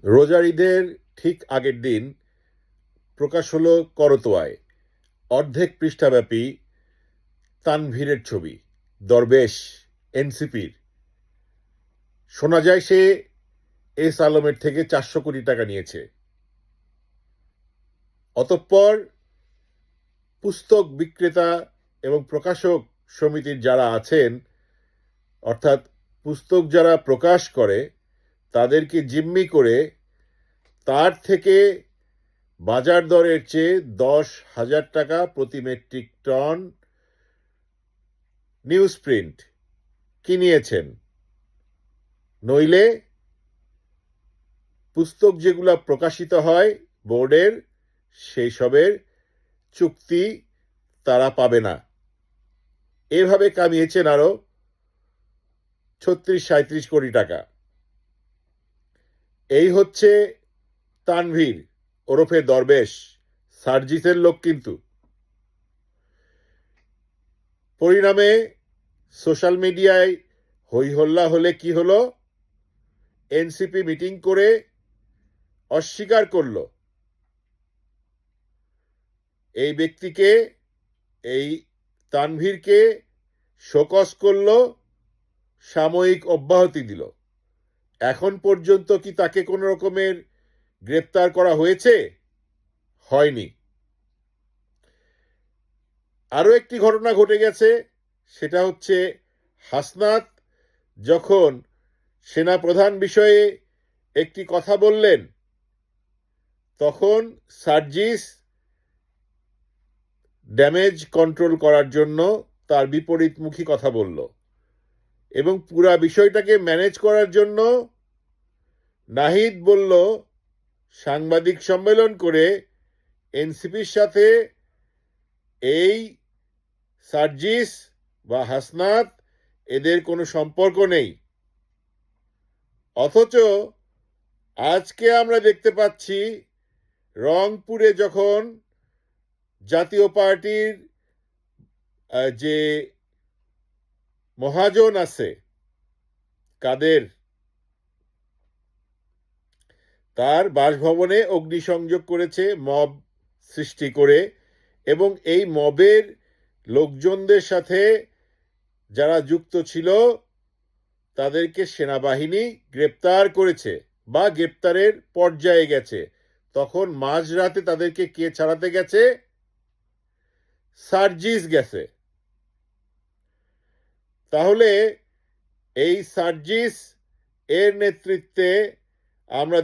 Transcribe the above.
রোজার ঈদের ঠিক আগের দিন প্রকাশ হলো করতোয়ায় অর্ধেক পৃষ্ঠাব্যাপী তানভীরের ছবি। দরবেশ, এনসিপির। শোনা যায় সে এস আলমের থেকে 400 কোটি টাকা নিয়েছে। অতঃপর পুস্তক বিক্রেতা এবং প্রকাশক সমিতির যারা আছেন, অর্থাৎ পুস্তক যারা প্রকাশ করে, তাদেরকে জিম্মি করে তার থেকে বাজার দরের চেয়ে 10,000 টাকা প্রতি মেট্রিক টন নিউজ প্রিন্ট কিনিয়েছেন। নইলে পুস্তক যেগুলা প্রকাশিত হয় বোর্ডের, সেই সবের চুক্তি তারা পাবে না। এভাবে কামিয়েছেন আরো 36-37 কোটি টাকা। এই হচ্ছে তানভীর ওরফে দরবেশ, সার্জিসের লোক কিন্তু। পরিণামে সোশ্যাল মিডিয়ায় হইহল্লা হলে কি হলো? এনসিপি মিটিং করে অস্বীকার করল এই ব্যক্তিকে, এই তানভীরকে শোকজ করল, সাময়িক অব্যাহতি দিল। এখন পর্যন্ত কি তাকে কোনো রকমের গ্রেপ্তার করা হয়েছে? হয়নি। আরো একটি ঘটনা ঘটে গেছে, সেটা হচ্ছে হাসনাত যখন সেনা প্রধান বিষয়ে একটি কথা বললেন, তখন সার্জিস ড্যামেজ কন্ট্রোল করার জন্য তার বিপরীতমুখী কথা বলল, এবং পুরা বিষয়টাকে ম্যানেজ করার জন্য নাহিদ বলল সাংবাদিক সম্মেলন করে এনসিপির সাথে এই সার্জিস বা হাসনাত এদের কোনো সম্পর্ক নেই। অথচ আজকে আমরা দেখতে পাচ্ছি রংপুরে যখন জাতীয় পার্টির যে মহাজন আছে কাদের, তার বাসভবনে অগ্নিসংযোগ করেছে মব সৃষ্টি করে, এবং এই মবের লোকজনদের সাথে যারা যুক্ত ছিল তাদেরকে সেনাবাহিনী গ্রেপ্তার করেছে বা গ্রেপ্তারের পর্যায়ে গেছে। তখন মাঝরাতে তাদেরকে কে ছাড়াতে গেছে? সার্জিস গেছে। তাহলে এই সার্জিস এর নেতৃত্বে আমরা